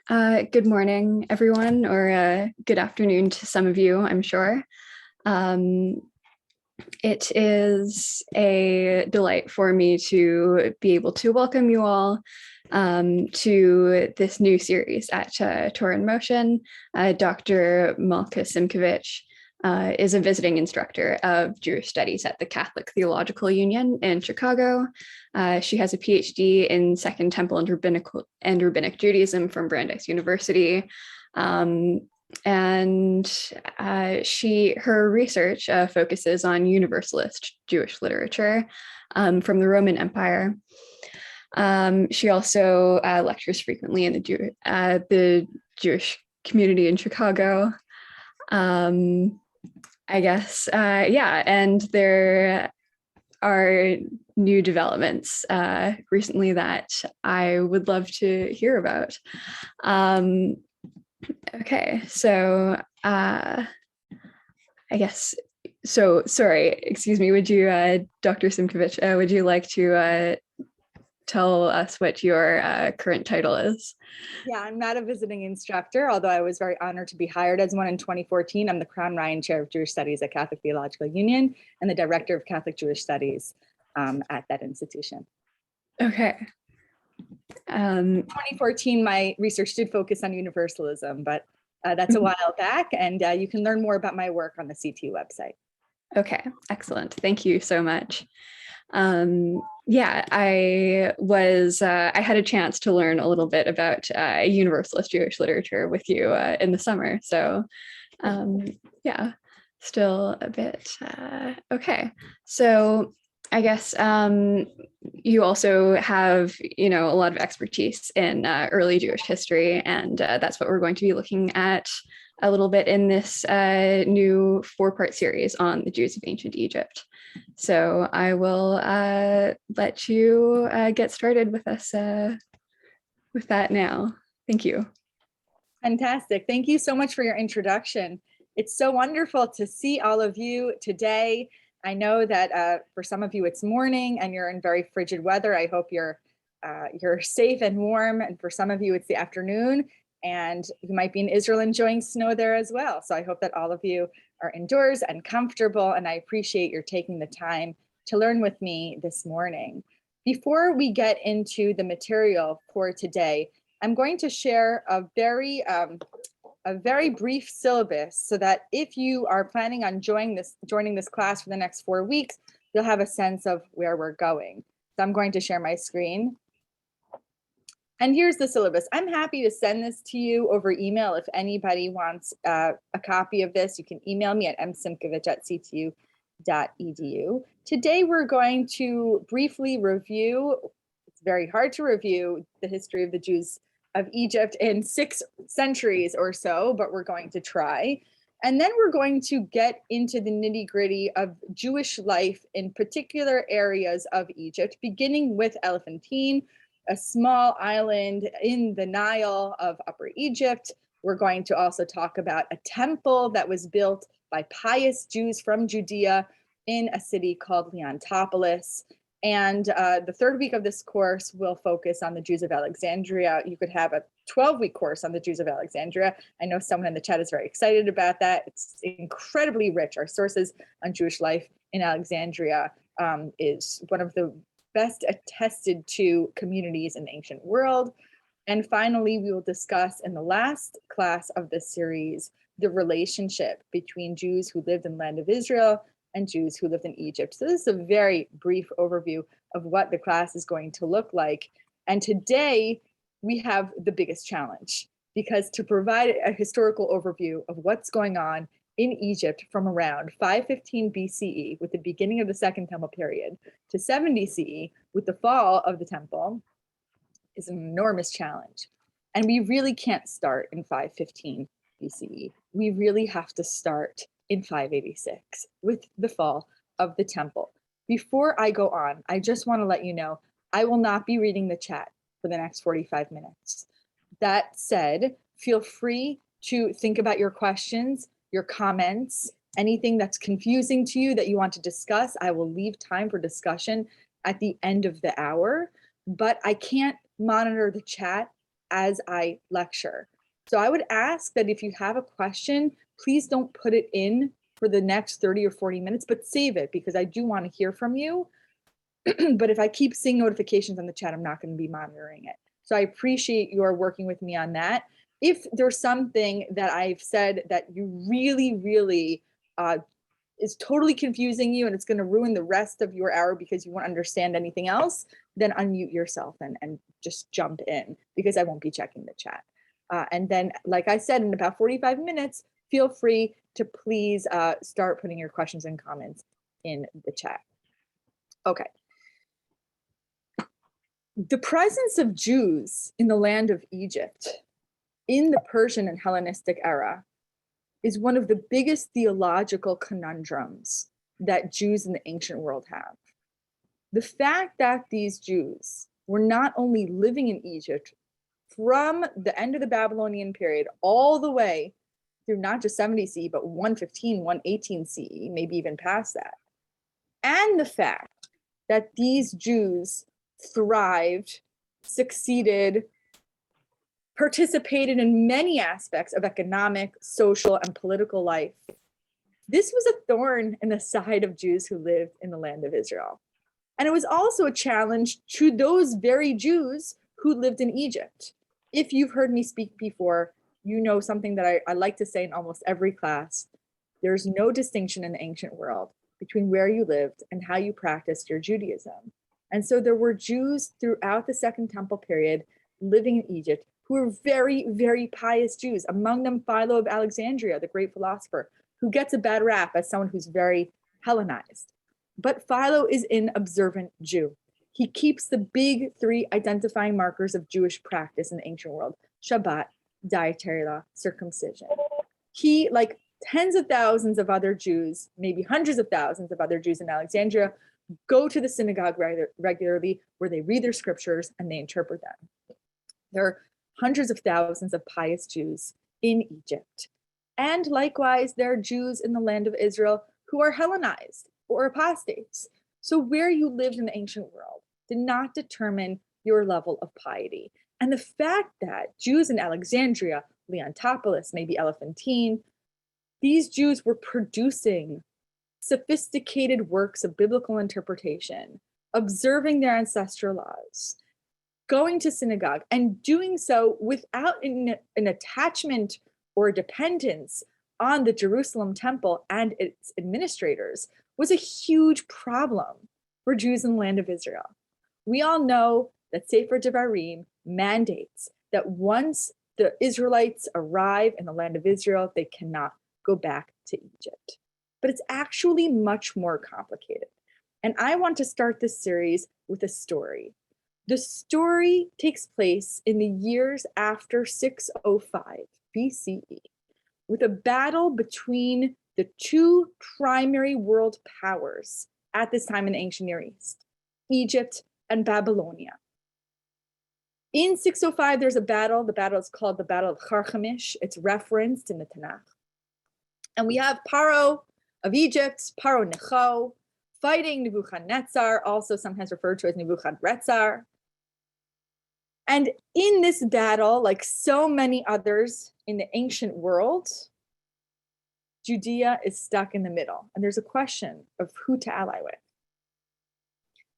Good morning, everyone, or good afternoon to some of you, I'm sure. Um, it is a delight for me to be able to welcome you all to this new series at Torah in Motion. Dr. Malka Simkovich is a visiting instructor of Jewish studies at the Catholic Theological Union in Chicago. She has a PhD in Second Temple and Rabbinic Judaism from Brandeis University. Her research focuses on Universalist Jewish literature from the Roman Empire. She also lectures frequently in the Jewish community in Chicago. And there are new developments recently that I would love to hear about. Sorry, excuse me, would you, Dr. Simkovich, would you like to tell us what your current title is? Yeah, I'm not a visiting instructor, although I was very honored to be hired as one in 2014. I'm the Crown Ryan Chair of Jewish Studies at Catholic Theological Union and the Director of Catholic Jewish Studies at that institution. Okay. 2014, my research did focus on universalism, but that's a while back, and you can learn more about my work on the CTU website. Okay, excellent. Thank you so much. I had a chance to learn a little bit about Universalist Jewish literature with you in the summer. So still a bit. Okay. So I guess you also have, a lot of expertise in early Jewish history, and that's what we're going to be looking at a little bit in this new 4-part series on the Jews of ancient Egypt. So I will let you get started with us with that now. Thank you. Fantastic. Thank you so much for your introduction. It's so wonderful to see all of you today. I know that for some of you it's morning and you're in very frigid weather. I hope you're safe and warm. And for some of you it's the afternoon and you might be in Israel enjoying snow there as well. So I hope that all of you are indoors and comfortable, and I appreciate your taking the time to learn with me this morning. Before we get into the material for today, I'm going to share a very brief syllabus so that if you are planning on joining this class for the next 4 weeks, you'll have a sense of where we're going. So I'm going to share my screen. And here's the syllabus. I'm happy to send this to you over email. If anybody wants a copy of this, you can email me at msimkovich@ctu.edu. Today, we're going to briefly review, it's very hard to review, the history of the Jews of Egypt in 6 centuries or so, but we're going to try. And then we're going to get into the nitty-gritty of Jewish life in particular areas of Egypt, beginning with Elephantine, a small island in the Nile of Upper Egypt. We're going to also talk about a temple that was built by pious Jews from Judea in a city called Leontopolis. And the 3rd week of this course will focus on the Jews of Alexandria. You could have a 12-week course on the Jews of Alexandria. I know someone in the chat is very excited about that. It's incredibly rich. Our sources on Jewish life in Alexandria is one of the best attested to communities in the ancient world. And finally, we will discuss in the last class of this series the relationship between Jews who lived in the land of Israel and Jews who lived in Egypt. So this is a very brief overview of what the class is going to look like. And today we have the biggest challenge, because to provide a historical overview of what's going on in Egypt from around 515 BCE with the beginning of the Second Temple period to 70 CE with the fall of the temple is an enormous challenge. And we really can't start in 515 BCE. We really have to start in 586 with the fall of the temple. Before I go on, I just want to let you know, I will not be reading the chat for the next 45 minutes. That said, feel free to think about your questions, your comments, anything that's confusing to you that you want to discuss. I will leave time for discussion at the end of the hour, but I can't monitor the chat as I lecture. So I would ask that if you have a question, please don't put it in for the next 30 or 40 minutes, but save it because I do want to hear from you. But if I keep seeing notifications on the chat, I'm not going to be monitoring it. So I appreciate your working with me on that. If there's something that I've said that you really is totally confusing you and it's going to ruin the rest of your hour because you won't understand anything else, then unmute yourself and just jump in because I won't be checking the chat. And then, like I said, in about 45 minutes, feel free to please start putting your questions and comments in the chat. Okay. The presence of Jews in the land of Egypt in the Persian and Hellenistic era is one of the biggest theological conundrums that Jews in the ancient world have. The fact that these Jews were not only living in Egypt from the end of the Babylonian period all the way through not just 70 CE, but 115, 118 CE, maybe even past that. And the fact that these Jews thrived, succeeded, participated in many aspects of economic, social, and political life. This was a thorn in the side of Jews who lived in the land of Israel. And it was also a challenge to those very Jews who lived in Egypt. If you've heard me speak before, you know something that I like to say in almost every class. There's no distinction in the ancient world between where you lived and how you practiced your Judaism. And so there were Jews throughout the Second Temple period living in Egypt who were very pious Jews, among them Philo of Alexandria, the great philosopher, who gets a bad rap as someone who's very Hellenized. But Philo is an observant Jew. He keeps the big three identifying markers of Jewish practice in the ancient world: Shabbat, dietary law, circumcision. He, like tens of thousands of other Jews, maybe hundreds of thousands of other Jews in Alexandria, go to the synagogue regularly where they read their scriptures and they interpret them. There are hundreds of thousands of pious Jews in Egypt. And likewise, there are Jews in the land of Israel who are Hellenized or apostates. So where you lived in the ancient world did not determine your level of piety. And the fact that Jews in Alexandria, Leontopolis, maybe Elephantine, these Jews were producing sophisticated works of biblical interpretation, observing their ancestral laws, going to synagogue, and doing so without an attachment or dependence on the Jerusalem temple and its administrators was a huge problem for Jews in the land of Israel. We all know that Sefer Devarim mandates that once the Israelites arrive in the land of Israel, they cannot go back to Egypt. But it's actually much more complicated. And I want to start this series with a story. The story takes place in the years after 605 BCE, with a battle between the two primary world powers at this time in the ancient Near East, Egypt and Babylonia. In 605, there's a battle. The battle is called the Battle of Carchemish. It's referenced in the Tanakh. And we have Paro of Egypt, Paro Necho, fighting Nebuchadnezzar, also sometimes referred to as Nebuchadrezzar. And in this battle, like so many others in the ancient world, Judea is stuck in the middle. And there's a question of who to ally with.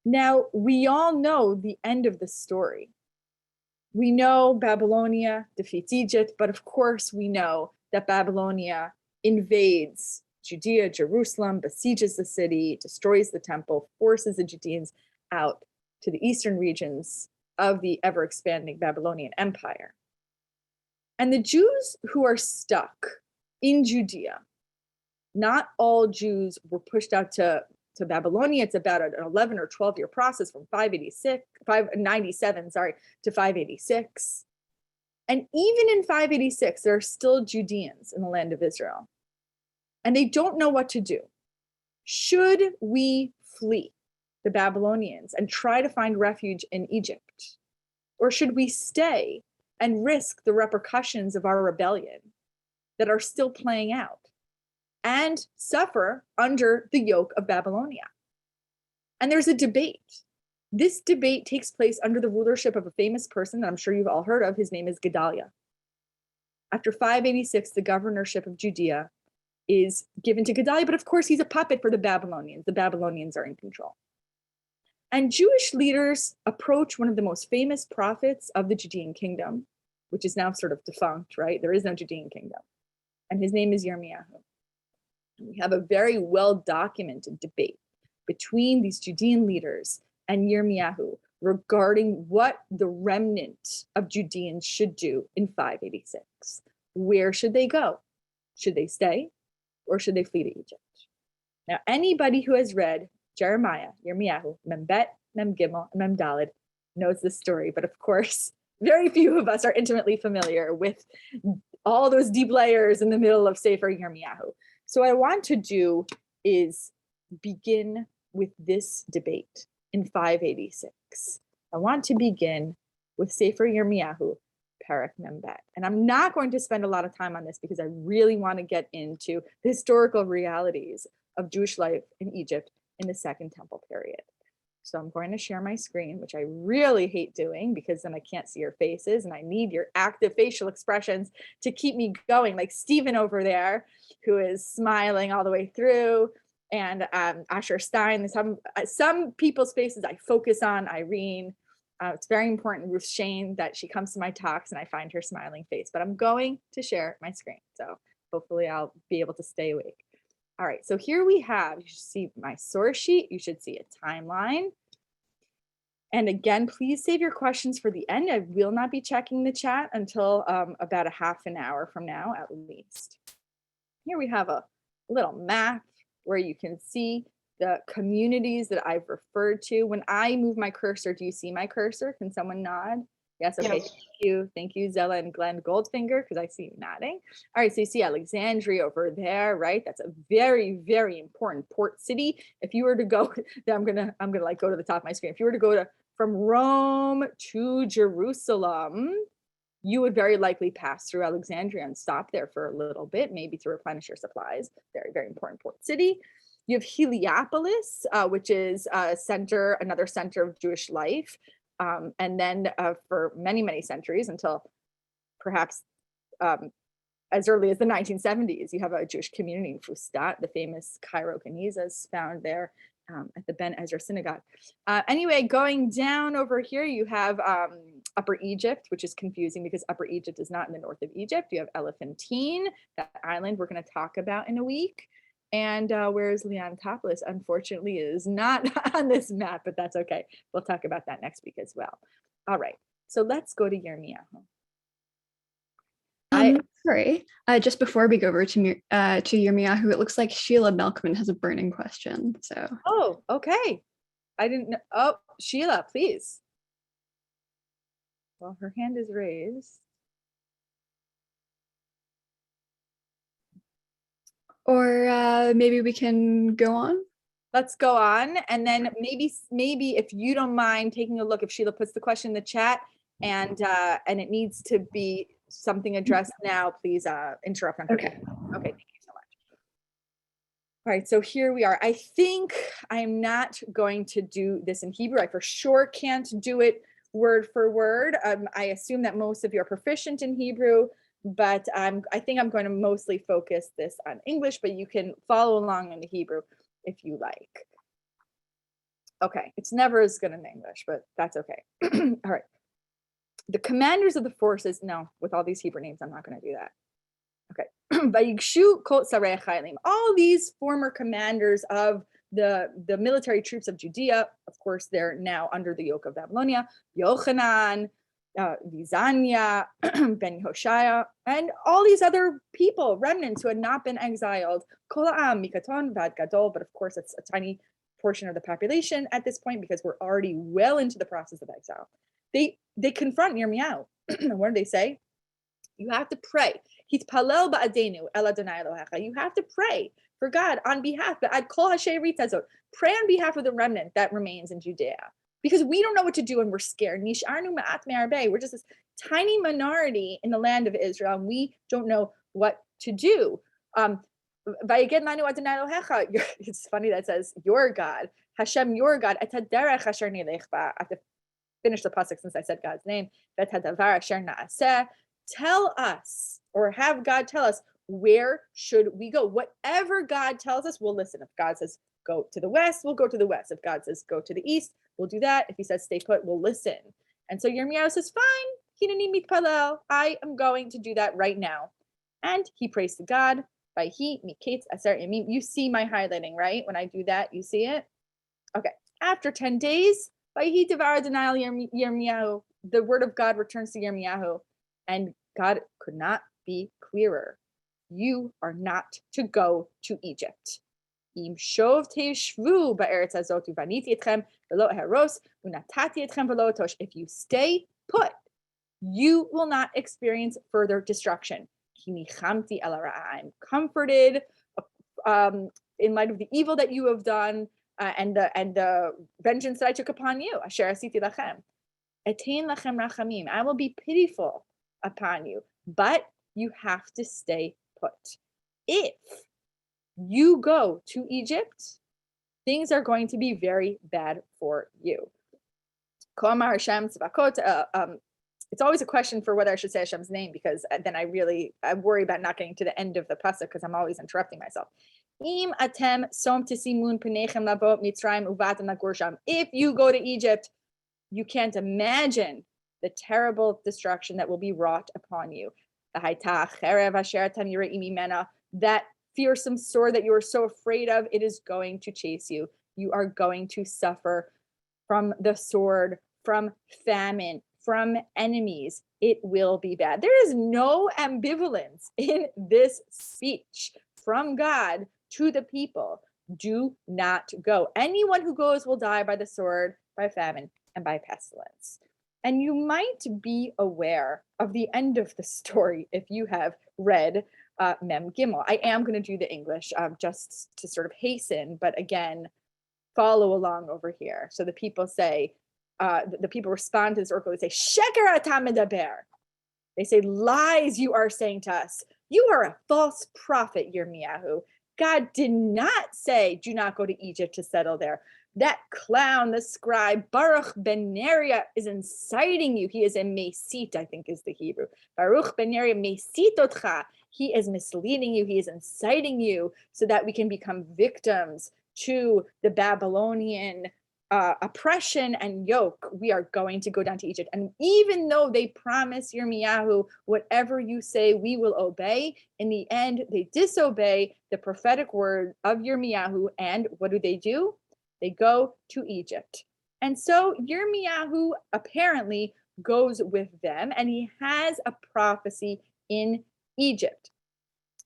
Now, we all know the end of the story. We know Babylonia defeats Egypt, but of course we know that Babylonia invades Judea, Jerusalem, besieges the city, destroys the temple, forces the Judeans out to the eastern regions of the ever-expanding Babylonian Empire. And the Jews who are stuck in Judea, not all Jews were pushed out to Babylonia. It's about an 11 or 12-year process from 597 to 586. And even in 586, there are still Judeans in the land of Israel. And they don't know what to do. Should we flee the Babylonians and try to find refuge in Egypt? Or should we stay and risk the repercussions of our rebellion that are still playing out and suffer under the yoke of Babylonia? And there's a debate. This debate takes place under the rulership of a famous person that I'm sure you've all heard of. His name is Gedaliah. After 586, the governorship of Judea is given to Gedaliah, but of course he's a puppet for the Babylonians. The Babylonians are in control. And Jewish leaders approach one of the most famous prophets of the Judean kingdom, which is now sort of defunct, right? There is no Judean kingdom. And his name is Yirmiyahu. We have a very well-documented debate between these Judean leaders and Yirmiyahu regarding what the remnant of Judeans should do in 586. Where should they go? Should they stay or should they flee to Egypt? Now, anybody who has read Jeremiah, Yirmiyahu, Mem Bet, Mem Gimel, and Mem Daled knows this story, but of course, very few of us are intimately familiar with all those deep layers in the middle of Sefer Yirmiyahu. So what I want to do is begin with this debate in 586. I want to begin with Sefer Yirmiyahu, Perek Mem Bet. And I'm not going to spend a lot of time on this because I really want to get into the historical realities of Jewish life in Egypt in the Second Temple period. So I'm going to share my screen, which I really hate doing because then I can't see your faces and I need your active facial expressions to keep me going, like Stephen over there, who is smiling all the way through, and Asher Stein. Some people's faces I focus on, Irene. It's very important, Ruth Shane, that she comes to my talks and I find her smiling face, but I'm going to share my screen. So hopefully I'll be able to stay awake. All right, so here we have, you should see my source sheet, you should see a timeline. And again, please save your questions for the end. I will not be checking the chat until about a half an hour from now at least. Here we have a little map where you can see the communities that I've referred to. When I move my cursor, do you see my cursor? Can someone nod? Yes, okay, yes. Thank you, Zella and Glenn Goldfinger, because I see you nodding. All right, so you see Alexandria over there, right? That's a very, very important port city. If you were to go, I'm gonna like go to the top of my screen. If you were to go from Rome to Jerusalem, you would very likely pass through Alexandria and stop there for a little bit, maybe to replenish your supplies. Very, very important port city. You have Heliopolis, which is another center of Jewish life. And then for many, many centuries, until perhaps as early as the 1970s, you have a Jewish community in Fustat. The famous Cairo Knesset is found there at the Ben Ezra Synagogue. Anyway, going down over here, you have Upper Egypt, which is confusing because Upper Egypt is not in the north of Egypt. You have Elephantine, that island we're going to talk about in a week. And whereas Leontopolis, unfortunately, is not on this map, but that's okay. We'll talk about that next week as well. All right, so let's go to Yirmiyahu. Sorry, just before we go over to Yirmiyahu, it looks like Sheila Melkman has a burning question. So. Oh, okay. I didn't know. Oh, Sheila, please. Well, her hand is raised. Or maybe we can go on. Let's go on. And then maybe if you don't mind taking a look, if Sheila puts the question in the chat and it needs to be something addressed now, please interrupt. Okay. Okay, thank you so much. All right, so here we are. I think I'm not going to do this in Hebrew. I for sure can't do it word for word. I assume that most of you are proficient in Hebrew, but I think I'm going to mostly focus this on English, but you can follow along in the Hebrew if you like. Okay, it's never as good in English, but that's okay. All right. The commanders of the forces, no, with all these Hebrew names, I'm not going to do that. Okay. All these former commanders of the military troops of Judea, of course, they're now under the yoke of Babylonia. Yochanan, Vizania, Ben Hoshaya, and all these other people, remnants who had not been exiled. Kola'am, Mikaton, Vad Gadol, but of course, it's a tiny portion of the population at this point because we're already well into the process of exile. They confront Yirmiyahu. What do they say? You have to pray. Hitpalel ba'adenu el Adonai Elohecha. You have to pray for God on behalf, but kol hashe'erit pray on behalf of the remnant that remains in Judea. Because we don't know what to do and we're scared. Nish'arnu ma'at me'arbeh. We're just this tiny minority in the land of Israel and we don't know what to do. It's funny that it says your God, Hashem, your God. I have to finish the pasuk since I said God's name. Tell us, or have God tell us, where should we go? Whatever God tells us, we'll listen. If God says go to the west, we'll go to the west. If God says go to the east, we'll do that. If he says stay put, we'll listen. And so Yirmiyahu says, fine, hineni mitpalel, I am going to do that right now. And he prays to God. By he miketz aser yamim. You see my highlighting, right? When I do that, you see it? Okay. After 10 days, by he devar denial Yirmiyahu, the word of God returns to Yirmiyahu, and God could not be clearer. You are not to go to Egypt. If you stay put, you will not experience further destruction. I'm comforted in light of the evil that you have done and the vengeance that I took upon you. I will be pitiful upon you, but you have to stay put. If you go to Egypt, things are going to be very bad for you. It's always a question for whether I should say Hashem's name, because then I worry about not getting to the end of the pasuk because I'm always interrupting myself. If you go to Egypt, you can't imagine the terrible destruction that will be wrought upon you. That fearsome sword that you are so afraid of, it is going to chase you. You are going to suffer from the sword, from famine, from enemies. It will be bad. There is no ambivalence in this speech from God to the people. Do not go. Anyone who goes will die by the sword, by famine, and by pestilence. And you might be aware of the end of the story if you have read Mem Gimel. I am going to do the English just to sort of hasten, but again, follow along over here. So the people say, the people respond to this oracle. They say, Sheker ata medaber. They say, lies you are saying to us. You are a false prophet, Yirmiyahu. God did not say, do not go to Egypt to settle there. That clown, the scribe, Baruch ben Neriah, is inciting you. He is a mesit, I think is the Hebrew. Baruch ben Neriah mesitotcha. He is misleading you. He is inciting you so that we can become victims to the Babylonian oppression and yoke. We are going to go down to Egypt. And even though they promise Yirmiyahu, whatever you say, we will obey, in the end, they disobey the prophetic word of Yirmiyahu. And what do? They go to Egypt. And so Yirmiyahu apparently goes with them, and he has a prophecy in Egypt,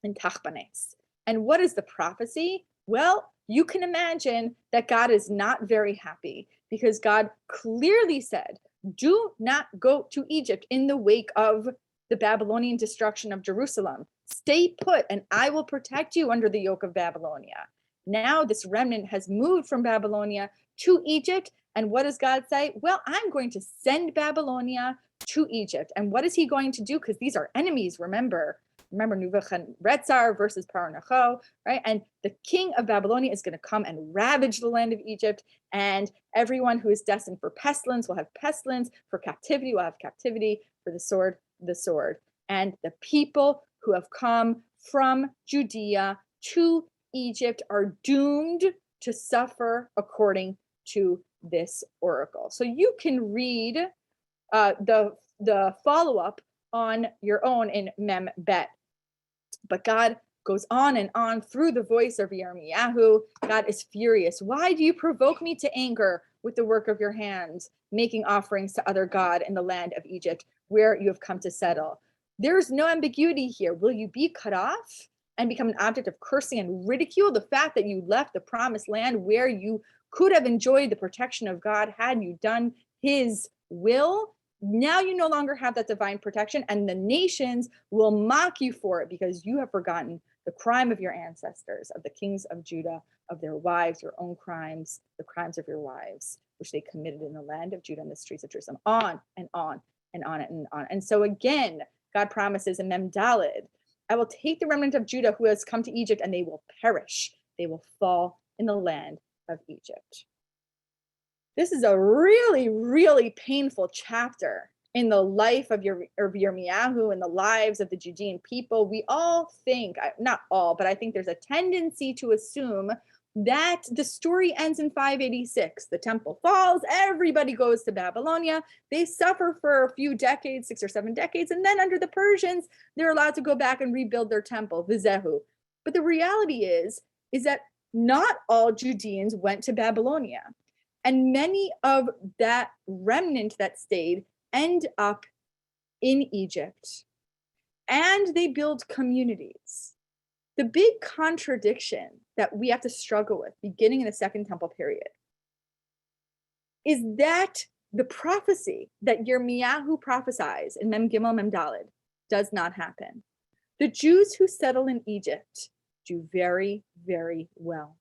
in Tachpanes. And what is the prophecy? Well, you can imagine that God is not very happy, because God clearly said, do not go to Egypt in the wake of the Babylonian destruction of Jerusalem. Stay put, and I will protect you under the yoke of Babylonia. Now this remnant has moved from Babylonia to Egypt. And what does God say? Well, I'm going to send Babylonia to Egypt. And what is he going to do? Because these are enemies, remember Nebuchadnezzar versus Paro, right? And the king of Babylonia is going to come and ravage the land of Egypt. And everyone who is destined for pestilence will have pestilence. For captivity will have captivity. For the sword, the sword. And the people who have come from Judea to Egypt are doomed to suffer according to this oracle. So you can read the follow-up on your own in Mem Bet. But God goes on and on through the voice of Yirmiyahu. God is furious. Why do you provoke me to anger with the work of your hands, making offerings to other God in the land of Egypt, where you have come to settle? There's no ambiguity here. Will you be cut off and become an object of cursing and ridicule? The fact that you left the promised land where you could have enjoyed the protection of God had you done his will. Now you no longer have that divine protection, and the nations will mock you for it because you have forgotten the crime of your ancestors, of the kings of Judah, of their wives, your own crimes, the crimes of your wives, which they committed in the land of Judah and the streets of Jerusalem. On and on and on and on. And so again, God promises in Mem Daled I will take the remnant of Judah who has come to Egypt, and they will perish. They will fall in the land of Egypt. This is a really, really painful chapter in the life of Yirmiyahu and the lives of the Judean people. We all think, not all, but I think there's a tendency to assume that the story ends in 586. The temple falls, everybody goes to Babylonia. They suffer for a few decades, 6 or 7 decades, and then under the Persians, they're allowed to go back and rebuild their temple, Vizehu. But the reality is that not all Judeans went to Babylonia. And many of that remnant that stayed end up in Egypt. And they build communities. The big contradiction that we have to struggle with beginning in the Second Temple period is that the prophecy that Yirmiyahu prophesies in Mem Gimel Mem Daled does not happen. The Jews who settle in Egypt do very, very well.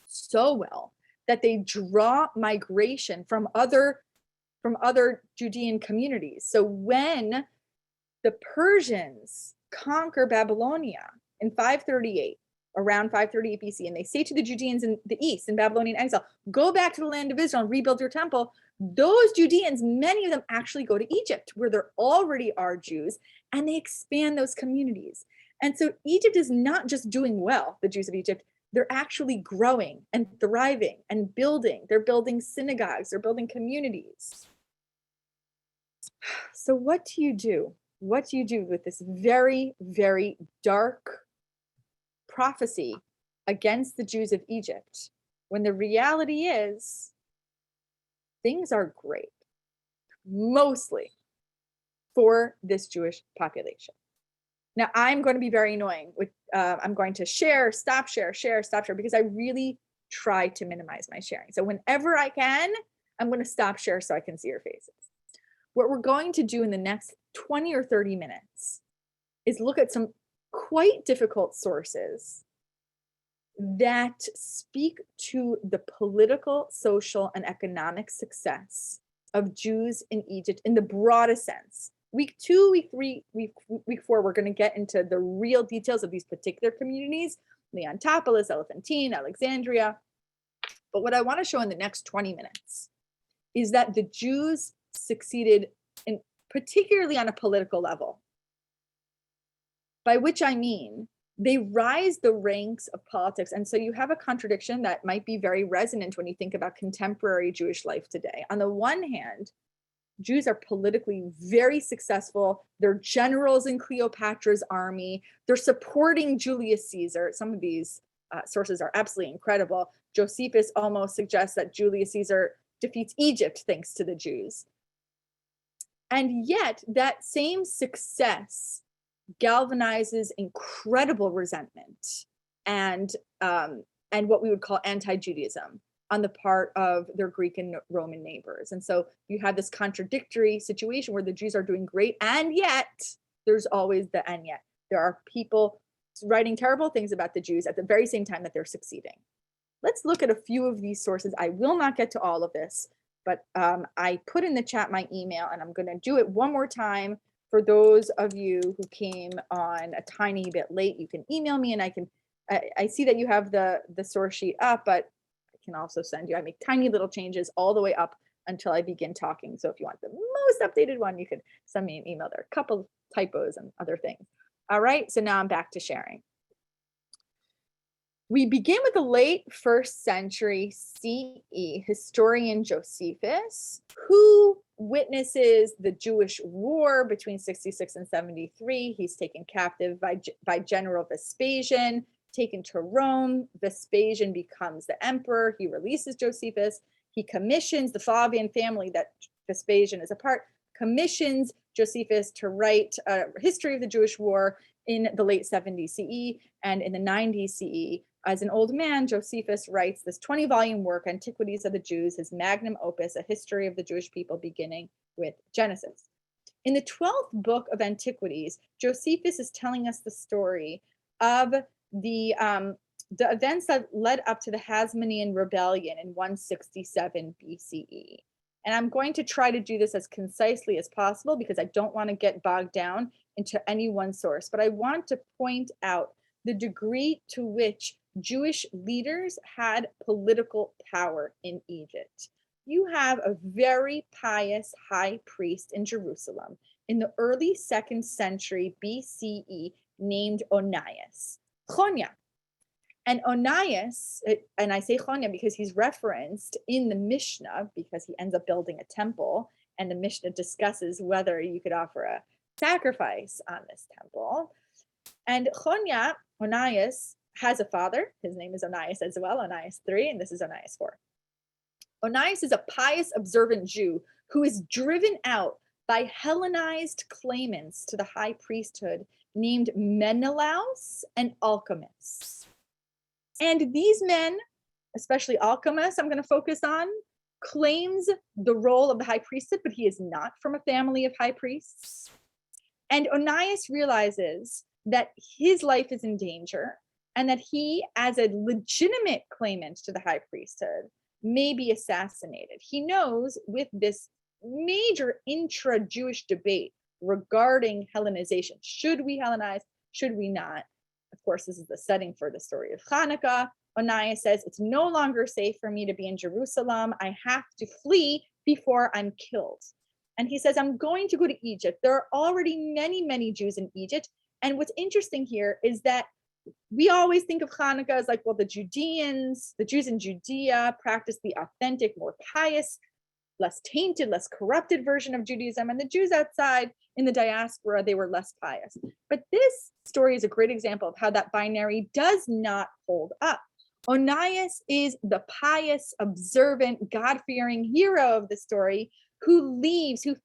So well that they draw migration from other Judean communities. So when the Persians conquer Babylonia in 538, around 538 BC, and they say to the Judeans in the east, in Babylonian exile, go back to the land of Israel and rebuild your temple, those Judeans, many of them actually go to Egypt, where there already are Jews, and they expand those communities. And so Egypt is not just doing well, the Jews of Egypt, they're actually growing and thriving and building. They're building synagogues, they're building communities. So what do you do? What do you do with this very, very dark prophecy against the Jews of Egypt when the reality is things are great, mostly for this Jewish population? Now, I'm going to be very annoying with, I'm going to share, stop share, because I really try to minimize my sharing. So whenever I can, I'm going to stop share so I can see your faces. What we're going to do in the next 20 or 30 minutes is look at some quite difficult sources that speak to the political, social, and economic success of Jews in Egypt in the broadest sense. Week 2, week 3, week 4, we're going to get into the real details of these particular communities, Leontopolis, Elephantine, Alexandria. But what I want to show in the next 20 minutes is that the Jews succeeded, in particularly on a political level, by which I mean they rise the ranks of politics. And so you have a contradiction that might be very resonant when you think about contemporary Jewish life today. On the one hand, Jews are politically very successful. They're generals in Cleopatra's army. They're supporting Julius Caesar. Some of these sources are absolutely incredible. Josephus almost suggests that Julius Caesar defeats Egypt thanks to the Jews. And yet that same success galvanizes incredible resentment and what we would call anti-Judaism on the part of their Greek and Roman neighbors. And so you have this contradictory situation where the Jews are doing great, and yet there's always the and yet. There are people writing terrible things about the Jews at the very same time that they're succeeding. Let's look at a few of these sources. I will not get to all of this, but I put in the chat my email, and I'm going to do it one more time for those of you who came on a tiny bit late. You can email me, and I see that you have the source sheet up, but can also send you, I make tiny little changes all the way up until I begin talking. So if you want the most updated one, you could send me an email. There are a couple typos and other things. All right, so now I'm back to sharing. We begin with the late 1st century CE historian Josephus, who witnesses the Jewish war between 66 and 73. He's taken captive by General Vespasian, taken to Rome. Vespasian becomes the emperor. He releases Josephus. He commissions the Flavian family that Vespasian is a part, commissions Josephus to write a history of the Jewish war in the late 70s CE. And in the 90s CE, as an old man, Josephus writes this 20-volume work, Antiquities of the Jews, his magnum opus, a history of the Jewish people beginning with Genesis. In the 12th book of Antiquities, Josephus is telling us the story of the events that led up to the Hasmonean rebellion in 167 BCE. And I'm going to try to do this as concisely as possible because I don't want to get bogged down into any one source, but I want to point out the degree to which Jewish leaders had political power in Egypt. You have a very pious high priest in Jerusalem in the early 2nd century BCE named Onias, Chonya. And Onias, and I say Chonya because he's referenced in the Mishnah because he ends up building a temple, and the Mishnah discusses whether you could offer a sacrifice on this temple. And Chonya, Onias, has a father. His name is Onias as well, Onias III, and this is Onias IV. Onias is a pious, observant Jew who is driven out by Hellenized claimants to the high priesthood named Menelaus and Alchemists. And these men, especially Alchemists, I'm going to focus on, claims the role of the high priesthood, but he is not from a family of high priests. And Onias realizes that his life is in danger and that he, as a legitimate claimant to the high priesthood, may be assassinated. He knows with this major intra-Jewish debate regarding Hellenization, should we Hellenize, should we not? Of course, this is the setting for the story of Hanukkah. Onias says, it's no longer safe for me to be in Jerusalem. I have to flee before I'm killed. And he says, I'm going to go to Egypt. There are already many, many Jews in Egypt. And what's interesting here is that we always think of Hanukkah as like, well, the Judeans, the Jews in Judea practice the authentic, more pious, less tainted, less corrupted version of Judaism. And the Jews outside in the diaspora, they were less pious. But this story is a great example of how that binary does not hold up. Onias is the pious, observant, God-fearing hero of the story who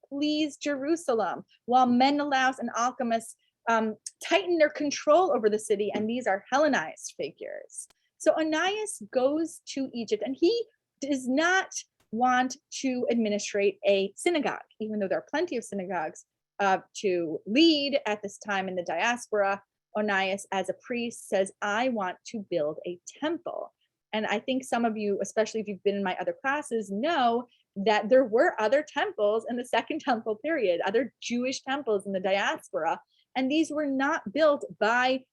flees Jerusalem, while Menelaus and Alchemists tighten their control over the city, and these are Hellenized figures. So Onias goes to Egypt, and he does not want to administrate a synagogue, even though there are plenty of synagogues to lead at this time in the diaspora. Onias, as a priest, says, I want to build a temple. And I think some of you, especially if you've been in my other classes, know that there were other temples in the Second Temple period, other Jewish temples in the diaspora. And these were not built by,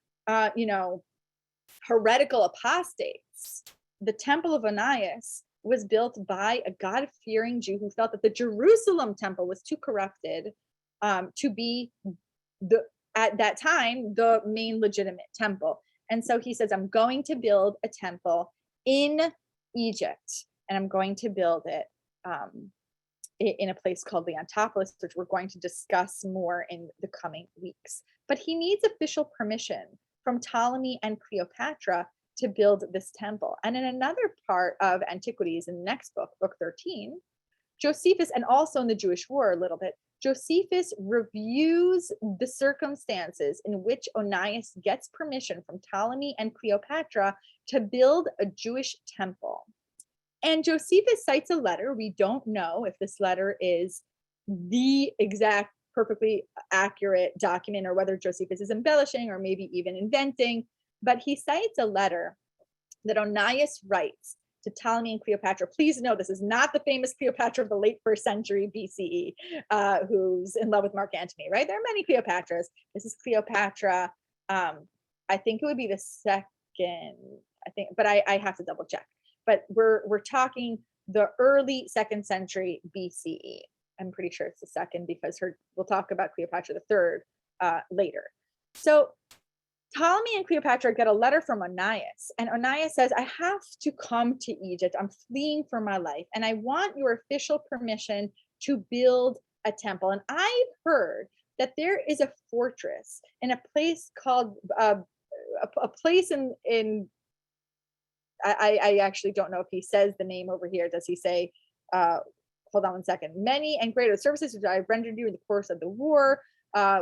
heretical apostates. The temple of Onias was built by a God-fearing Jew who felt that the Jerusalem temple was too corrupted to be at that time, the main legitimate temple. And so he says, I'm going to build a temple in Egypt, and I'm going to build it in a place called Leontopolis, which we're going to discuss more in the coming weeks. But he needs official permission from Ptolemy and Cleopatra to build this temple. And in another part of Antiquities, in the next book, book 13, Josephus, and also in the Jewish War a little bit, Josephus reviews the circumstances in which Onias gets permission from Ptolemy and Cleopatra to build a Jewish temple. And Josephus cites a letter. We don't know if this letter is the exact, perfectly accurate document, or whether Josephus is embellishing or maybe even inventing, but he cites a letter that Onias writes to Ptolemy and Cleopatra. Please know this is not the famous Cleopatra of the late 1st century BCE, who's in love with Mark Antony, right? There are many Cleopatras. This is Cleopatra. I think it would be the second, but I have to double check. But we're talking the early 2nd century BCE. I'm pretty sure it's the second because we'll talk about Cleopatra III later. So Ptolemy and Cleopatra get a letter from Onias, and Onias says, I have to come to Egypt. I'm fleeing for my life, and I want your official permission to build a temple. And I've heard that there is a fortress in a place called, a place in I actually don't know if he says the name over here. Does he say, hold on one second. Many and greater services which I rendered you in the course of the war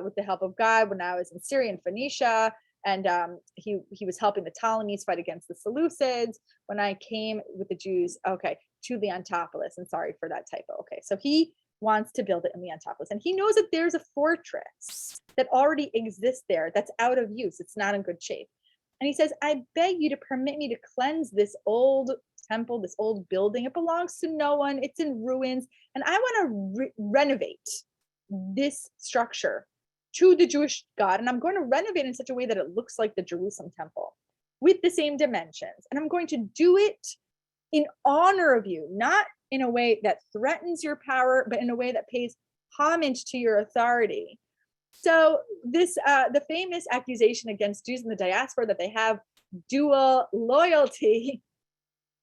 with the help of God when I was in Syria and Phoenicia. And he was helping the Ptolemies fight against the Seleucids when I came with the Jews, to Leontopolis. And sorry for that typo. Okay, so he wants to build it in Leontopolis. And he knows that there's a fortress that already exists there that's out of use. It's not in good shape. And he says, I beg you to permit me to cleanse this old temple, this old building. It belongs to no one. It's in ruins. And I want to renovate this structure to the Jewish God, and I'm going to renovate in such a way that it looks like the Jerusalem temple with the same dimensions. And I'm going to do it in honor of you, not in a way that threatens your power, but in a way that pays homage to your authority. So this, the famous accusation against Jews in the diaspora that they have dual loyalty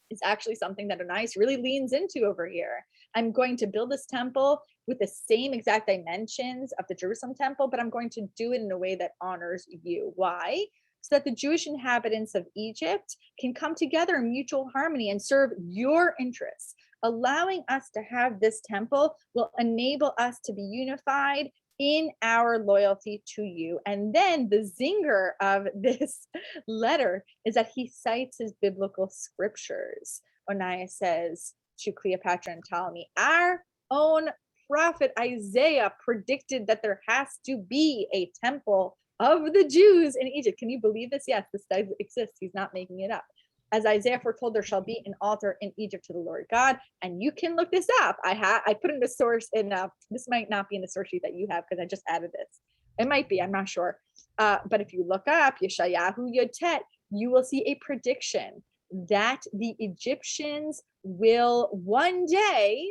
is actually something that Onias really leans into over here. I'm going to build this temple with the same exact dimensions of the Jerusalem temple, but I'm going to do it in a way that honors you. Why? So that the Jewish inhabitants of Egypt can come together in mutual harmony and serve your interests. Allowing us to have this temple will enable us to be unified in our loyalty to you. And then the zinger of this letter is that he cites his biblical scriptures. Onias says to Cleopatra and Ptolemy, our own prophet Isaiah predicted that there has to be a temple of the Jews in Egypt. Can you believe this? Yes, this does exist. He's not making it up. As Isaiah foretold, there shall be an altar in Egypt to the Lord God. And you can look this up. I put in the source in, this might not be in the source sheet that you have because I just added this. It might be, I'm not sure. But if you look up Yeshayahu Yotet, you will see a prediction that the Egyptians will one day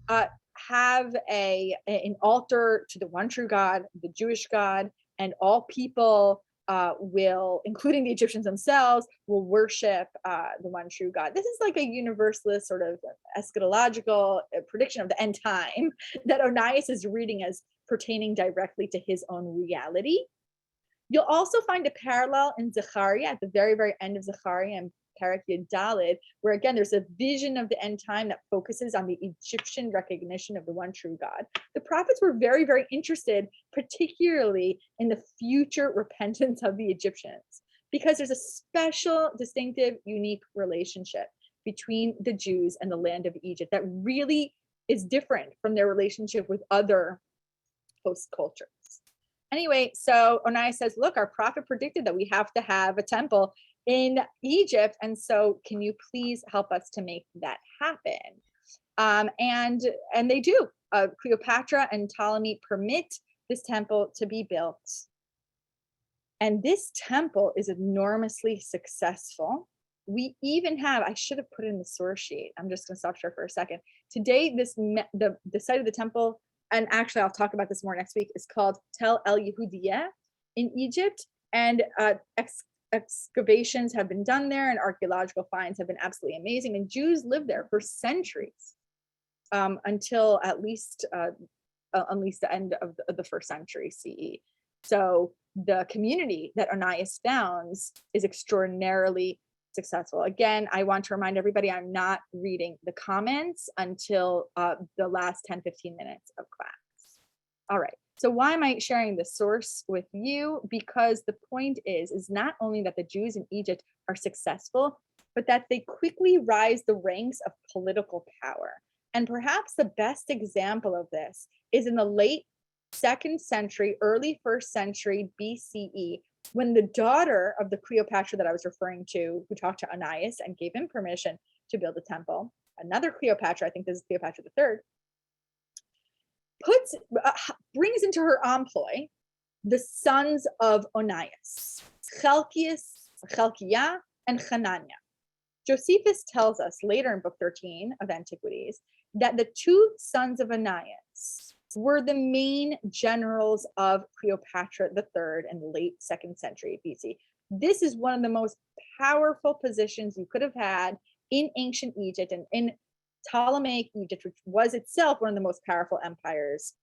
have an altar to the one true God, the Jewish God, and all people will, including the Egyptians themselves, will worship the one true God. This is like a universalist sort of eschatological prediction of the end time that Onias is reading as pertaining directly to his own reality. You'll also find a parallel in Zechariah at the very, very end of Zechariah and Perek Yud Daled, where again, there's a vision of the end time that focuses on the Egyptian recognition of the one true God. The prophets were very, very interested, particularly in the future repentance of the Egyptians, because there's a special, distinctive, unique relationship between the Jews and the land of Egypt that really is different from their relationship with other host cultures. Anyway, so Onias says, look, our prophet predicted that we have to have a temple in Egypt. And so can you please help us to make that happen? And they do. Cleopatra and Ptolemy permit this temple to be built. And this temple is enormously successful. We even have, I should have put it in the source sheet. I'm just going to stop here for a second. Today, the site of the temple, and actually I'll talk about this more next week, is called Tel El Yehudiah in Egypt. And excavations have been done there and archaeological finds have been absolutely amazing. And Jews lived there for centuries until at least the end of the first century CE. So the community that Onias founds is extraordinarily successful. Again, I want to remind everybody I'm not reading the comments until the last 10, 15 minutes of class. All right. So why am I sharing the source with you? Because the point is not only that the Jews in Egypt are successful, but that they quickly rise the ranks of political power. And perhaps the best example of this is in the late 2nd century, early 1st century BCE, when the daughter of the Cleopatra that I was referring to, who talked to Onias and gave him permission to build a temple, another Cleopatra, I think this is Cleopatra III, brings into her employ the sons of Onias, Chelkiah, and Hananiah. Josephus tells us later in book 13 of Antiquities that the two sons of Onias were the main generals of Cleopatra III in the late 2nd century BC. This is one of the most powerful positions you could have had in ancient Egypt and in Ptolemaic Egypt, which was itself one of the most powerful empires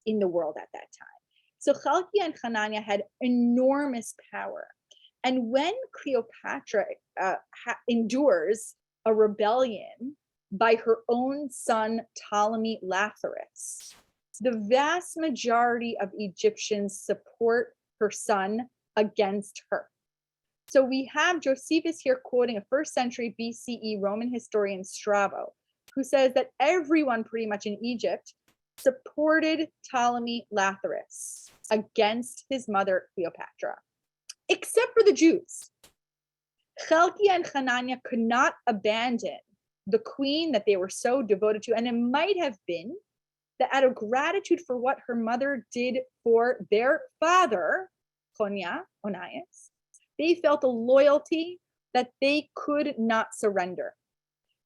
in the world at that time. So Chelkiah and Hananiah had enormous power. And when Cleopatra endures a rebellion by her own son, Ptolemy Lathyrus, the vast majority of Egyptians support her son against her. So we have Josephus here quoting a 1st century BCE Roman historian Strabo, who says that everyone pretty much in Egypt supported Ptolemy Lathyrus against his mother Cleopatra, except for the Jews. Chelkiah and Hananiah could not abandon the queen that they were so devoted to, and it might have been that out of gratitude for what her mother did for their father, Konya, Onias, they felt a loyalty that they could not surrender.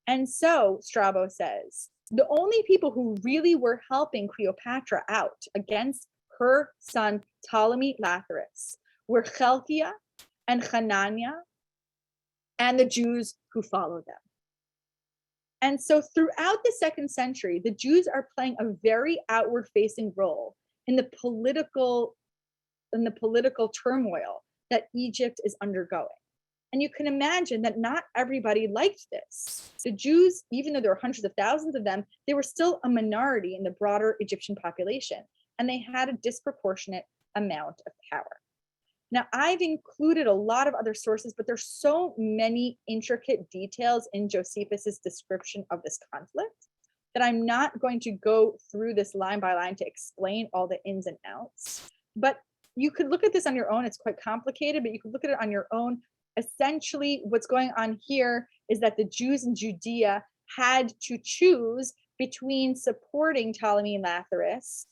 And so, Strabo says, the only people who really were helping Cleopatra out against her son Ptolemy Lathyrus were Chelkia and Hanania and the Jews who followed them. And so throughout the 2nd century, the Jews are playing a very outward-facing role in the political turmoil that Egypt is undergoing. And you can imagine that not everybody liked this. The Jews, even though there were hundreds of thousands of them, they were still a minority in the broader Egyptian population, and they had a disproportionate amount of power. Now, I've included a lot of other sources, but there's so many intricate details in Josephus's description of this conflict that I'm not going to go through this line by line to explain all the ins and outs. But you could look at this on your own. It's quite complicated, but you could look at it on your own. Essentially, what's going on here is that the Jews in Judea had to choose between supporting Ptolemy and Lathyrus,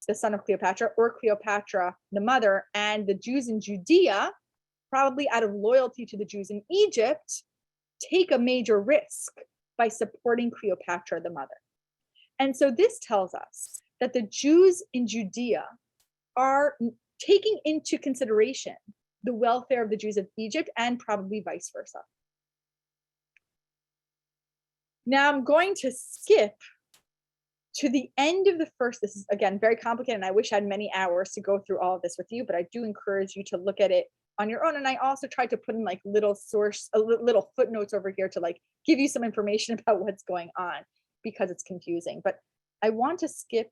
the son of Cleopatra, or Cleopatra, the mother, and the Jews in Judea, probably out of loyalty to the Jews in Egypt, take a major risk by supporting Cleopatra, the mother. And so this tells us that the Jews in Judea are taking into consideration the welfare of the Jews of Egypt and probably vice versa. Now I'm going to skip to the end of the first. This is, again, very complicated, and I wish I had many hours to go through all of this with you, but I do encourage you to look at it on your own. And I also tried to put in like little footnotes over here to like give you some information about what's going on because it's confusing. But I want to skip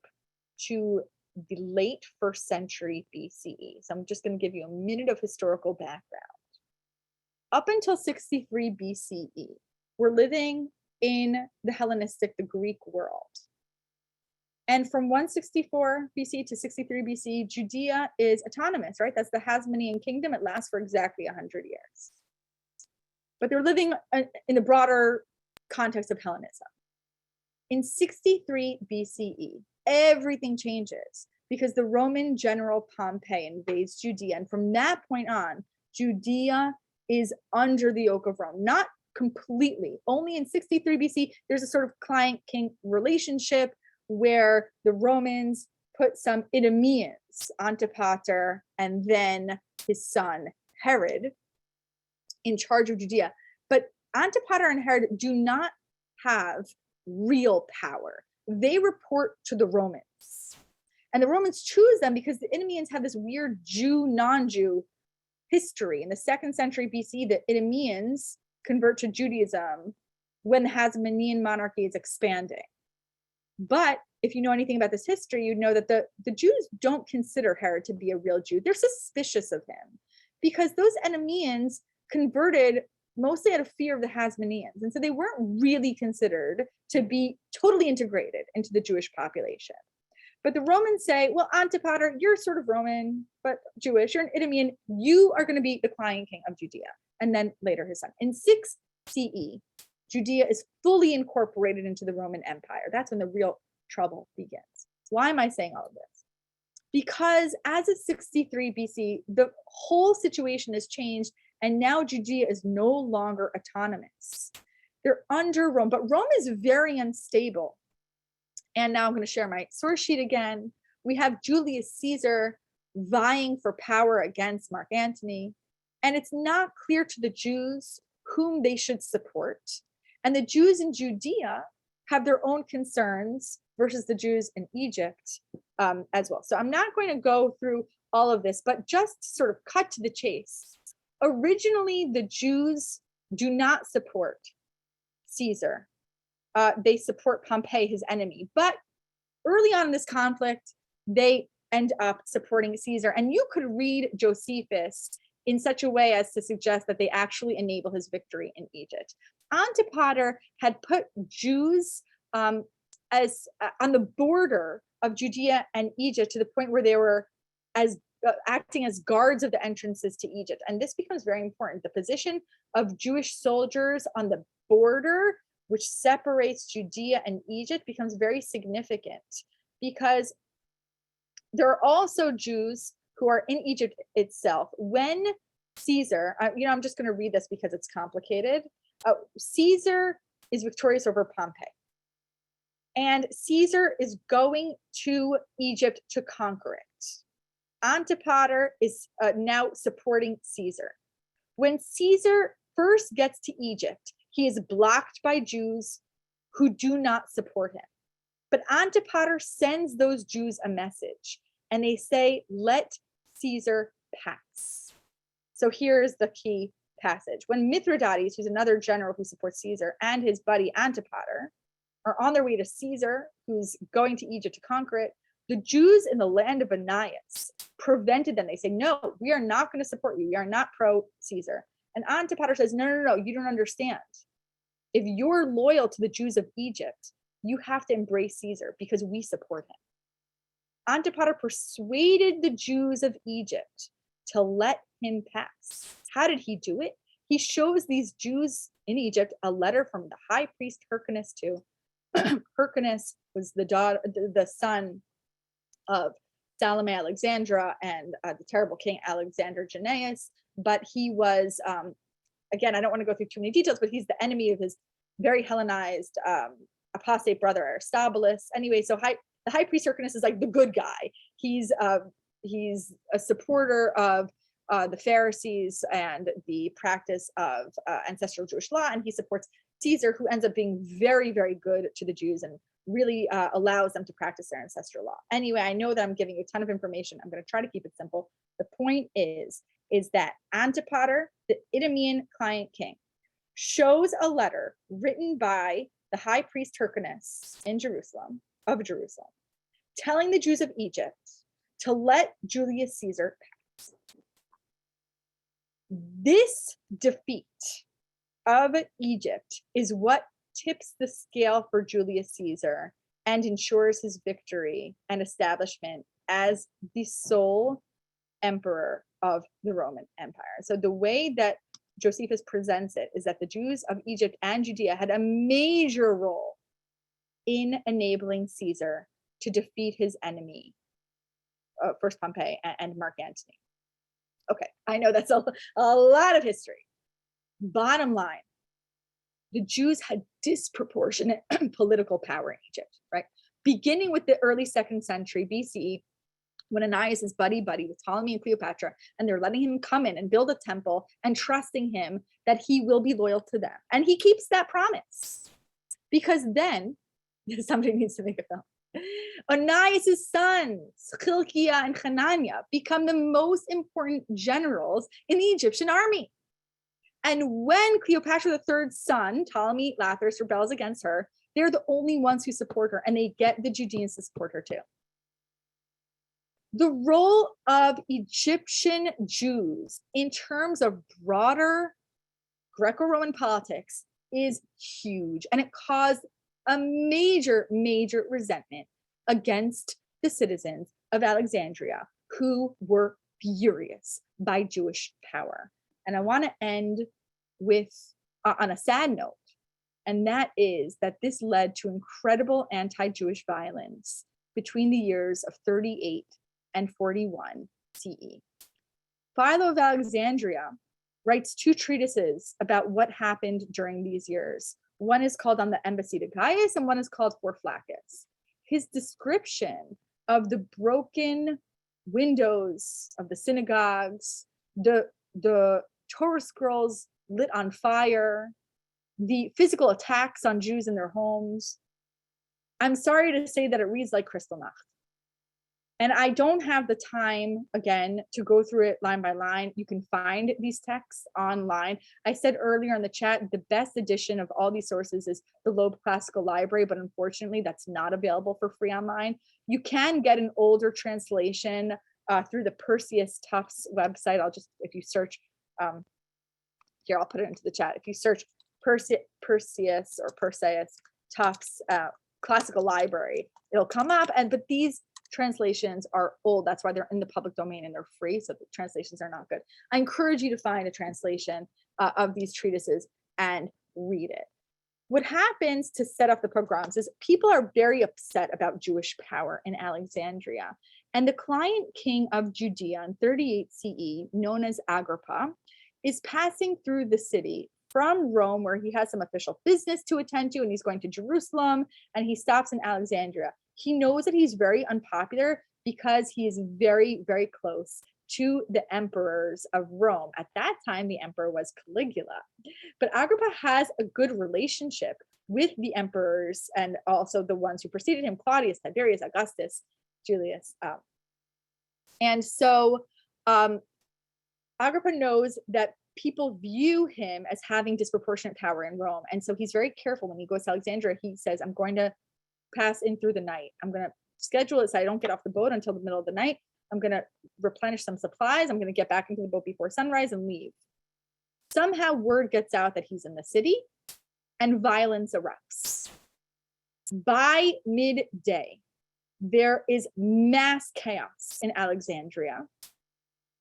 to the late 1st century BCE. So I'm just going to give you a minute of historical background. Up until 63 BCE, we're living in the Hellenistic, the Greek world. And from 164 BC to 63 BC, Judea is autonomous, right? That's the Hasmonean kingdom. It lasts for exactly 100 years. But they're living in the broader context of Hellenism. In 63 BCE, everything changes because the Roman general Pompey invades Judea. And from that point on, Judea is under the yoke of Rome, not completely. Only in 63 BC, there's a sort of client-king relationship where the Romans put some Idumeans, Antipater, and then his son Herod, in charge of Judea. But Antipater and Herod do not have real power. They report to the Romans. And the Romans choose them because the Idumeans have this weird Jew, non-Jew history. In the 2nd century BC, the Idumeans convert to Judaism when the Hasmonean monarchy is expanding. But if you know anything about this history, you'd know that the Jews don't consider Herod to be a real Jew. They're suspicious of him because those Idumeans converted mostly out of fear of the Hasmoneans. And so they weren't really considered to be totally integrated into the Jewish population. But the Romans say, well, Antipater, you're sort of Roman, but Jewish, you're an Idumean, you are going to be the client king of Judea. And then later his son. In 6 CE, Judea is fully incorporated into the Roman Empire. That's when the real trouble begins. Why am I saying all of this? Because as of 63 BC, the whole situation has changed, and now Judea is no longer autonomous. They're under Rome, but Rome is very unstable. And now I'm going to share my source sheet again. We have Julius Caesar vying for power against Mark Antony, and it's not clear to the Jews whom they should support. And the Jews in Judea have their own concerns versus the Jews in Egypt as well. So I'm not going to go through all of this, but just sort of cut to the chase. Originally, the Jews do not support Caesar. They support Pompey, his enemy. But early on in this conflict, they end up supporting Caesar. And you could read Josephus in such a way as to suggest that they actually enable his victory in Egypt. Antipater had put Jews as on the border of Judea and Egypt to the point where they were as acting as guards of the entrances to Egypt. And this becomes very important. The position of Jewish soldiers on the border, which separates Judea and Egypt, becomes very significant because there are also Jews who are in Egypt itself. When Caesar, I'm just going to read this because it's complicated. Caesar is victorious over Pompey. And Caesar is going to Egypt to conquer it. Antipater is now supporting Caesar. When Caesar first gets to Egypt, he is blocked by Jews who do not support him. But Antipater sends those Jews a message, and they say, let Caesar pass. So here's the key passage. When Mithridates, who's another general who supports Caesar, and his buddy Antipater are on their way to Caesar, who's going to Egypt to conquer it, the Jews in the land of Ananias prevented them. They say, no, we are not going to support you. We are not pro-Caesar. And Antipater says, no, you don't understand. If you're loyal to the Jews of Egypt, you have to embrace Caesar because we support him. Antipater persuaded the Jews of Egypt to let him pass. How did he do it? He shows these Jews in Egypt a letter from the high priest Hyrcanus too. Hyrcanus was the son of Salome Alexandra and the terrible king Alexander Jannaeus, but he was, again, I don't want to go through too many details, but he's the enemy of his very Hellenized apostate brother Aristobulus. Anyway, so the high priest Hyrcanus is like the good guy. He's a supporter of the Pharisees and the practice of ancestral Jewish law, and he supports Caesar, who ends up being very, very good to the Jews and really allows them to practice their ancestral law. Anyway, I know that I'm giving you a ton of information. I'm going to try to keep it simple. The point is that Antipater, the Idumean client king, shows a letter written by the high priest Hyrcanus of Jerusalem, telling the Jews of Egypt to let Julius Caesar pass. This defeat of Egypt is what tips the scale for Julius Caesar and ensures his victory and establishment as the sole emperor of the Roman Empire. So the way that Josephus presents it is that the Jews of Egypt and Judea had a major role in enabling Caesar to defeat his enemy, first Pompey and Mark Antony. Okay, I know that's a lot of history. Bottom line, the Jews had disproportionate political power in Egypt, right? Beginning with the early 2nd century BCE, when Ananias is buddy with Ptolemy and Cleopatra, and they're letting him come in and build a temple and trusting him that he will be loyal to them. And he keeps that promise. Because then, somebody needs to make a film. Ananias' sons, Hilkiah and Hananiah, become the most important generals in the Egyptian army. And when Cleopatra III's son, Ptolemy Lathyrus, rebels against her, they're the only ones who support her, and they get the Judeans to support her too. The role of Egyptian Jews in terms of broader Greco-Roman politics is huge, and it caused a major resentment against the citizens of Alexandria who were furious by Jewish power. And I want to end with on a sad note, and that is that this led to incredible anti-Jewish violence between the years of 38 and 41 CE. Philo of Alexandria writes 2 treatises about what happened during these years. One is called On the Embassy to Gaius, and one is called For Flaccus. His description of the broken windows of the synagogues, the Torah scrolls lit on fire, the physical attacks on Jews in their homes. I'm sorry to say that it reads like Kristallnacht. And I don't have the time, again, to go through it line by line. You can find these texts online. I said earlier in the chat, the best edition of all these sources is the Loeb Classical Library, but unfortunately, that's not available for free online. You can get an older translation through the Perseus Tufts website. If you search, here, I'll put it into the chat. If you search Perseus Tufts Classical Library, it'll come up. But these translations are old. That's why they're in the public domain and they're free. So the translations are not good. I encourage you to find a translation of these treatises and read it. what happens to set off the pogroms is people are very upset about Jewish power in Alexandria. And the client king of Judea in 38 CE, known as Agrippa, is passing through the city from Rome, where he has some official business to attend to, and he's going to Jerusalem, and he stops in Alexandria. He knows that he's very unpopular because he is very, very close to the emperors of Rome. At that time, the emperor was Caligula. But Agrippa has a good relationship with the emperors and also the ones who preceded him, Claudius, Tiberius, Augustus, Julius. And so Agrippa knows that people view him as having disproportionate power in Rome. And so he's very careful when he goes to Alexandria. He says, I'm going to pass in through the night. I'm going to schedule it so I don't get off the boat until the middle of the night. I'm going to replenish some supplies. I'm going to get back into the boat before sunrise and leave. Somehow word gets out that he's in the city and violence erupts. By midday, there is mass chaos in Alexandria.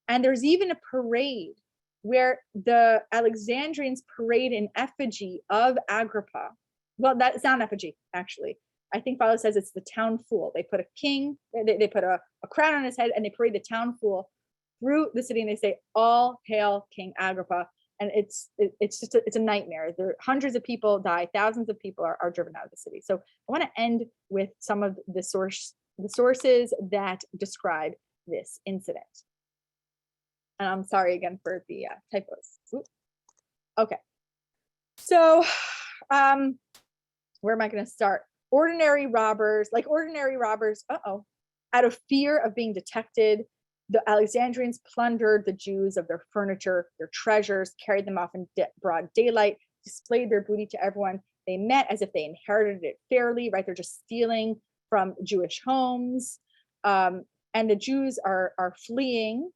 And there's even a parade where the Alexandrians parade in effigy of Agrippa. Well, that's not effigy, actually. I think Philo says it's the town fool. They put a king, they put a crown on his head, and they parade the town fool through the city, and they say, "All hail King Agrippa." And it's a nightmare. There hundreds of people die, thousands of people are driven out of the city. So I want to end with some of the sources that describe this incident. And I'm sorry again for the typos. Oops. Okay. So where am I going to start? Ordinary robbers, out of fear of being detected, the Alexandrians plundered the Jews of their furniture, their treasures, carried them off in broad daylight, displayed their booty to everyone. They met as if they inherited it fairly, right? They're just stealing from Jewish homes. And the Jews are fleeing.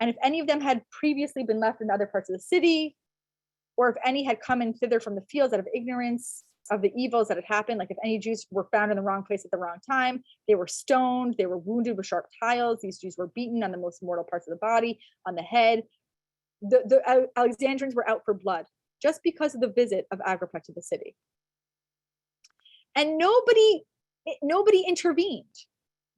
And if any of them had previously been left in other parts of the city, or if any had come in thither from the fields out of ignorance of the evils that had happened, like if any Jews were found in the wrong place at the wrong time, they were stoned, they were wounded with sharp tiles, these Jews were beaten on the most mortal parts of the body, on the head. The Alexandrians were out for blood just because of the visit of Agrippa to the city. And nobody intervened.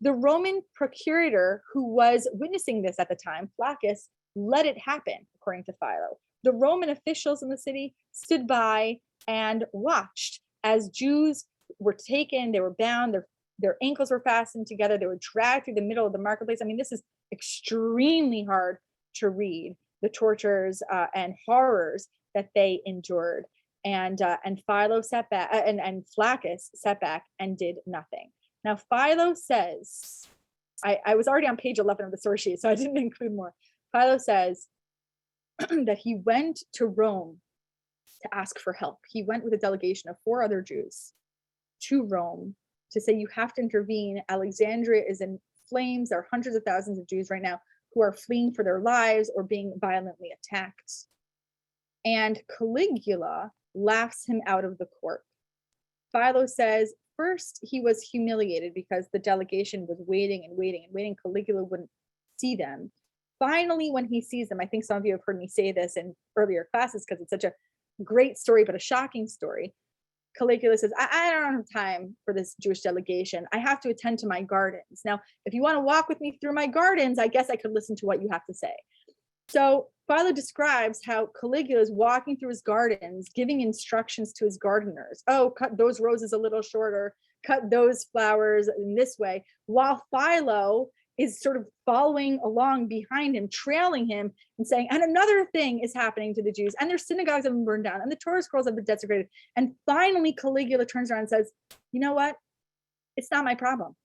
The Roman procurator who was witnessing this at the time, Flaccus, let it happen, according to Philo. The Roman officials in the city stood by and watched as Jews were taken, they were bound, their ankles were fastened together, they were dragged through the middle of the marketplace. I mean, this is extremely hard to read, the tortures and horrors that they endured. And Philo sat back, and Flaccus sat back and did nothing. Now, Philo says, I was already on page 11 of the source sheet, so I didn't include more. Philo says that he went to Rome to ask for help. He went with a delegation of 4 other Jews to Rome to say, you have to intervene. Alexandria is in flames. There are hundreds of thousands of Jews right now who are fleeing for their lives or being violently attacked. And Caligula laughs him out of the court. Philo says, first, he was humiliated because the delegation was waiting and waiting and waiting. Caligula wouldn't see them. Finally, when he sees them, I think some of you have heard me say this in earlier classes because it's such a great story, but a shocking story. Caligula says, I don't have time for this Jewish delegation. I have to attend to my gardens. Now, if you want to walk with me through my gardens, I guess I could listen to what you have to say. So Philo describes how Caligula is walking through his gardens, giving instructions to his gardeners. Oh, cut those roses a little shorter, cut those flowers in this way, while Philo is sort of following along behind him, trailing him and saying, and another thing is happening to the Jews, and their synagogues have been burned down, and the Torah scrolls have been desecrated. And finally, Caligula turns around and says, you know what? It's not my problem.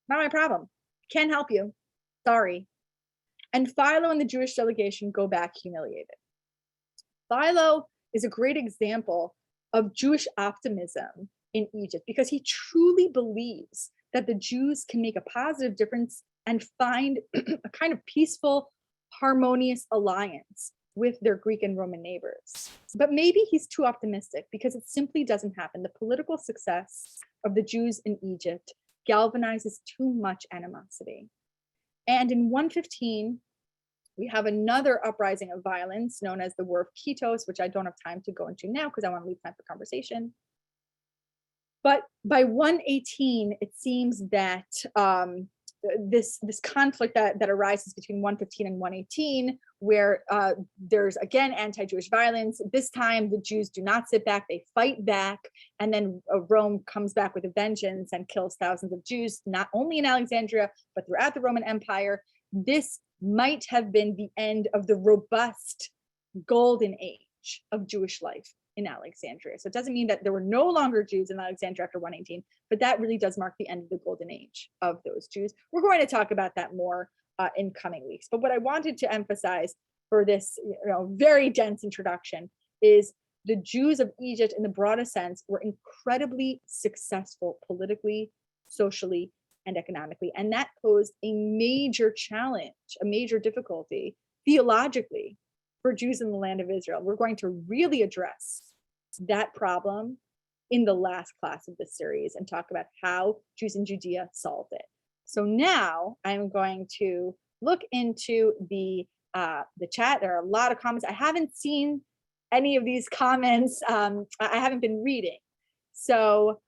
Not my problem. Can't help you. Sorry. And Philo and the Jewish delegation go back humiliated. Philo is a great example of Jewish optimism in Egypt because he truly believes that the Jews can make a positive difference and find a kind of peaceful, harmonious alliance with their Greek and Roman neighbors. But maybe he's too optimistic because it simply doesn't happen. The political success of the Jews in Egypt galvanizes too much animosity. And in 115, We have another uprising of violence known as the War of Kitos, which I don't have time to go into now because I want to leave time for conversation. But by 118, it seems that this conflict that arises between 115 and 118, where there's again anti-Jewish violence. This time, the Jews do not sit back; they fight back, and then Rome comes back with a vengeance and kills thousands of Jews, not only in Alexandria but throughout the Roman Empire. This might have been the end of the robust golden age of Jewish life in Alexandria. So it doesn't mean that there were no longer Jews in Alexandria after 118, but that really does mark the end of the golden age of those Jews. We're going to talk about that more in coming weeks. But what I wanted to emphasize for this very dense introduction is the Jews of Egypt in the broadest sense were incredibly successful politically, socially, and economically. And that posed a major challenge, a major difficulty theologically for Jews in the land of Israel. We're going to really address that problem in the last class of this series and talk about how Jews in Judea solved it. So now I'm going to look into the chat. There are a lot of comments. I haven't seen any of these comments. I haven't been reading. So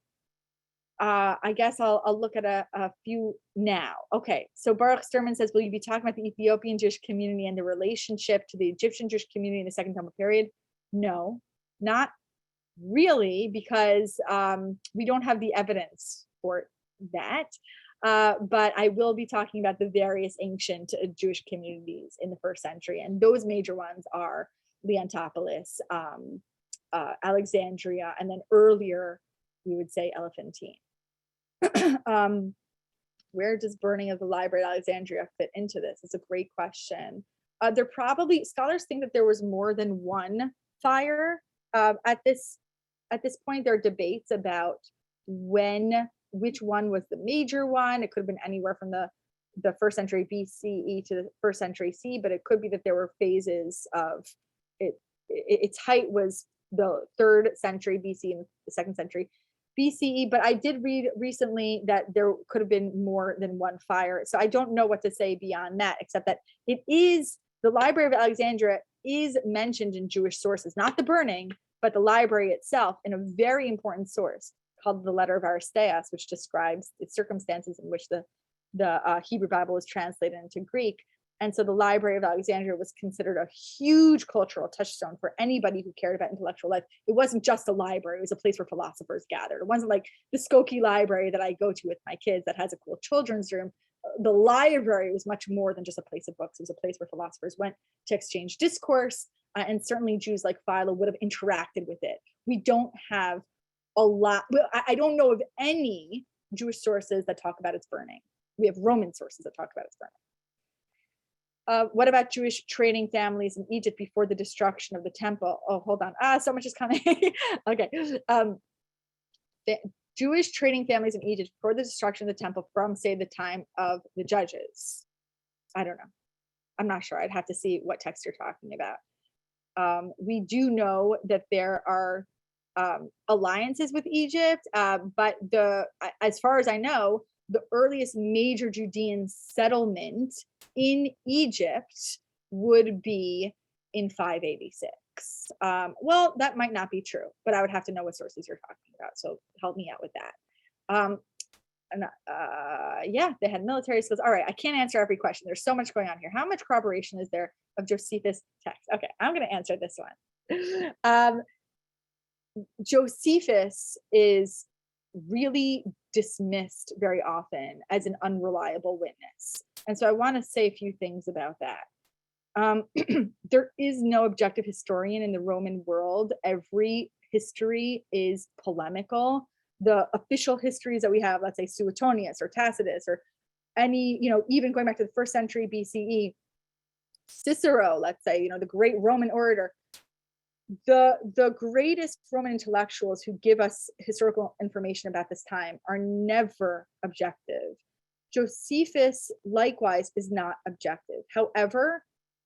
I guess I'll look at a few now. Okay, so Baruch Sturman says, will you be talking about the Ethiopian Jewish community and the relationship to the Egyptian Jewish community in the Second Temple period? No, not really, because we don't have the evidence for that. But I will be talking about the various ancient Jewish communities in the first century. And those major ones are Leontopolis, Alexandria, and then earlier, we would say Elephantine. Where does burning of the library at Alexandria fit into this? It's a great question. Scholars think that there was more than one fire. At this point, there are debates about which one was the major one. It could have been anywhere from the first century BCE to the first century CE, but it could be that there were phases of it. Its height was the 3rd century BC and the 2nd century BCE, but I did read recently that there could have been more than one fire. So I don't know what to say beyond that, except that the Library of Alexandria is mentioned in Jewish sources, not the burning, but the library itself in a very important source called the Letter of Aristeas, which describes the circumstances in which the Hebrew Bible was translated into Greek. And so the Library of Alexandria was considered a huge cultural touchstone for anybody who cared about intellectual life. It wasn't just a library, it was a place where philosophers gathered. It wasn't like the Skokie library that I go to with my kids that has a cool children's room. The library was much more than just a place of books. It was a place where philosophers went to exchange discourse, and certainly Jews like Philo would have interacted with it. We don't have a lot, I don't know of any Jewish sources that talk about its burning. We have Roman sources that talk about its burning. What about Jewish trading families in Egypt before the destruction of the temple? Oh, hold on. So much is coming. Okay. The Jewish trading families in Egypt before the destruction of the temple from, say, the time of the judges. I don't know. I'm not sure. I'd have to see what text you're talking about. We do know that there are alliances with Egypt, but as far as I know, the earliest major Judean settlement in Egypt would be in 586. Well, that might not be true, but I would have to know what sources you're talking about. So help me out with that. Yeah, they had military skills. All right, I can't answer every question. There's so much going on here. How much corroboration is there of Josephus' text? Okay, I'm going to answer this one. Josephus is really dismissed very often as an unreliable witness. And so I want to say a few things about that. There is no objective historian in the Roman world. Every history is polemical. The official histories that we have, let's say Suetonius or Tacitus or any, even going back to the 1st century BCE, Cicero, let's say, the great Roman orator, the greatest Roman intellectuals who give us historical information about this time are never objective. Josephus, likewise, is not objective. However,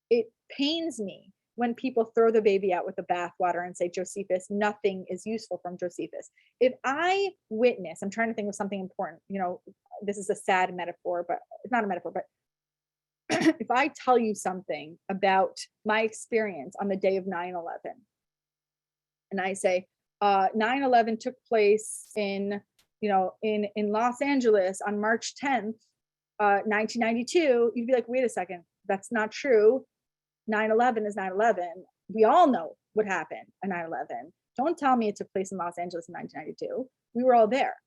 it pains me when people throw the baby out with the bathwater and say, Josephus, nothing is useful from Josephus. If I witness, I'm trying to think of something important, this is a sad metaphor, but it's not a metaphor, but if I tell you something about my experience on the day of 9/11, and I say 9/11 took place in Los Angeles on March 10th, 1992, you'd be like, wait a second, that's not true. 9/11 is 9/11. We all know what happened on 9/11. Don't tell me it took place in Los Angeles in 1992. We were all there.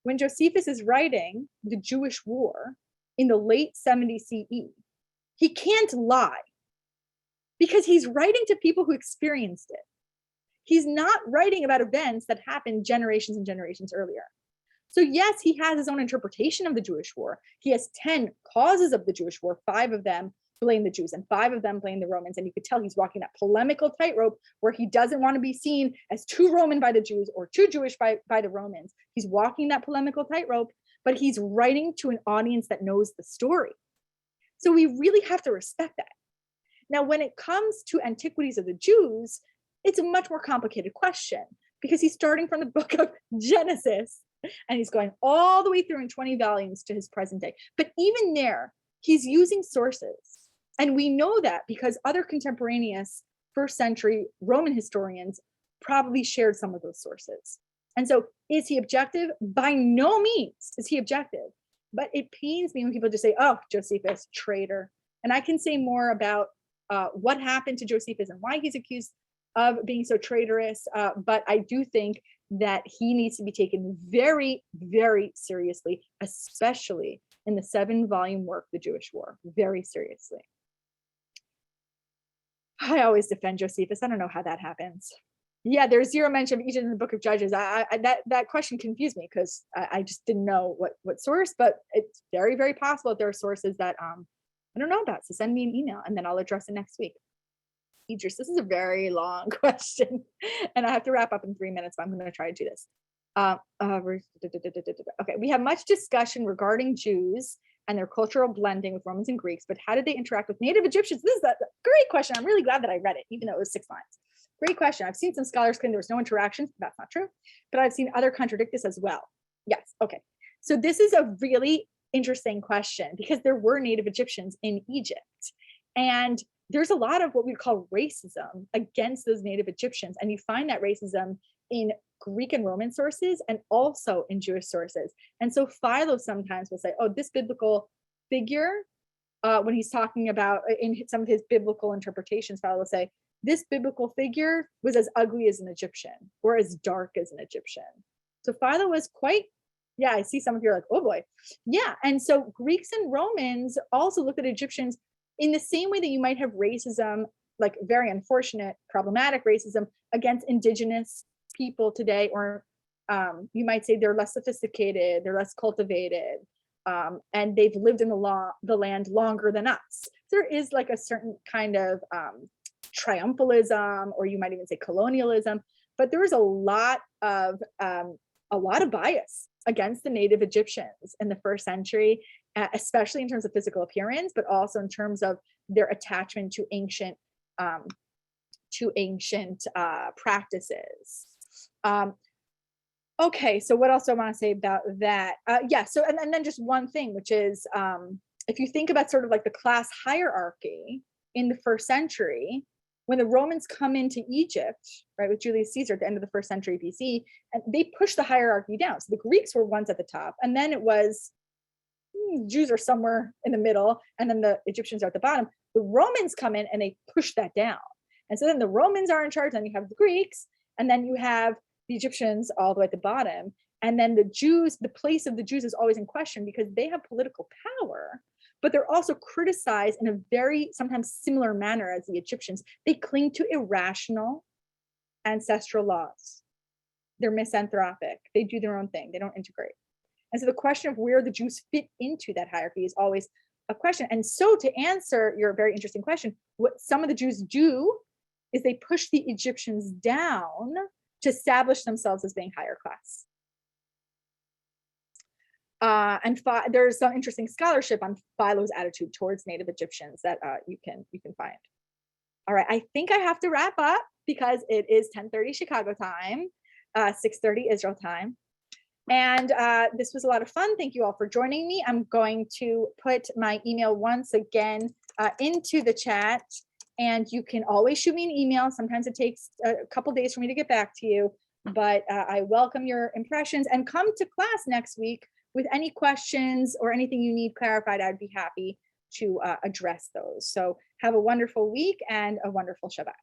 When Josephus is writing the Jewish War in the late 70s CE, he can't lie because he's writing to people who experienced it. He's not writing about events that happened generations and generations earlier. So yes, he has his own interpretation of the Jewish War. He has 10 causes of the Jewish War. 5 of them blame the Jews and 5 of them blame the Romans. And you could tell he's walking that polemical tightrope where he doesn't want to be seen as too Roman by the Jews or too Jewish by the Romans. He's walking that polemical tightrope, but he's writing to an audience that knows the story. So we really have to respect that. Now, when it comes to antiquities of the Jews, it's a much more complicated question because he's starting from the book of Genesis and he's going all the way through in 20 volumes to his present day. But even there, he's using sources. And we know that because other contemporaneous first century Roman historians probably shared some of those sources. And so is he objective? By no means is he objective. But it pains me when people just say, oh, Josephus, traitor. And I can say more about what happened to Josephus and why he's accused of being so traitorous. But I do think that he needs to be taken very, very seriously, especially in the 7-volume work, The Jewish War, very seriously. I always defend Josephus. I don't know how that happens. Yeah, there's zero mention of Egypt in the book of Judges. That question confused me because I just didn't know what source, but it's very, very possible that there are sources that I don't know about. So send me an email and then I'll address it next week. Idris, this is a very long question and I have to wrap up in 3 minutes, but I'm going to try to do this. Okay, we have much discussion regarding Jews and their cultural blending with Romans and Greeks, but how did they interact with native Egyptians? This is a great question. I'm really glad that I read it, even though it was 6 lines. Great question. I've seen some scholars claim there was no interaction. That's not true, but I've seen other contradict this as well. Yes, okay. So this is a really interesting question because there were native Egyptians in Egypt. And there's a lot of what we call racism against those native Egyptians. And you find that racism in Greek and Roman sources and also in Jewish sources. And so Philo sometimes will say, oh, this biblical figure, when he's talking about in some of his biblical interpretations, Philo will say, this biblical figure was as ugly as an Egyptian or as dark as an Egyptian. So Philo was quite, yeah, I see some of you are like, oh boy. Yeah. And so Greeks and Romans also look at Egyptians in the same way that you might have racism, like very unfortunate, problematic racism against indigenous people today, or you might say they're less sophisticated, they're less cultivated, and they've lived in the land longer than us. There is like a certain kind of triumphalism, or you might even say colonialism, but there is a lot of bias against the native Egyptians in the first century, especially in terms of physical appearance, but also in terms of their attachment to ancient practices. Okay, so what else do I want to say about that? Yeah, so and then just one thing, which is if you think about sort of like the class hierarchy in the first century, when the Romans come into Egypt, right, with Julius Caesar at the end of the first century BC, and they pushed the hierarchy down. So the Greeks were once at the top, and then it was Jews are somewhere in the middle, and then the Egyptians are at the bottom. The Romans come in and they push that down. And so then the Romans are in charge, then you have the Greeks, and then you have the Egyptians all the way at the bottom. And then the Jews, the place of the Jews is always in question because they have political power, but they're also criticized in a very sometimes similar manner as the Egyptians. They cling to irrational ancestral laws. They're misanthropic. They do their own thing. They don't integrate. And so the question of where the Jews fit into that hierarchy is always a question. And so to answer your very interesting question, what some of the Jews do is they push the Egyptians down to establish themselves as being higher class. There's some interesting scholarship on Philo's attitude towards native Egyptians that you can find. All right, I think I have to wrap up because it is 10:30 Chicago time, 6:30 Israel time. And this was a lot of fun. Thank you all for joining me. I'm going to put my email once again into the chat, and you can always shoot me an email. Sometimes it takes a couple days for me to get back to you, but I welcome your impressions, and come to class next week with any questions or anything you need clarified. I'd be happy to address those. So have a wonderful week and a wonderful Shabbat.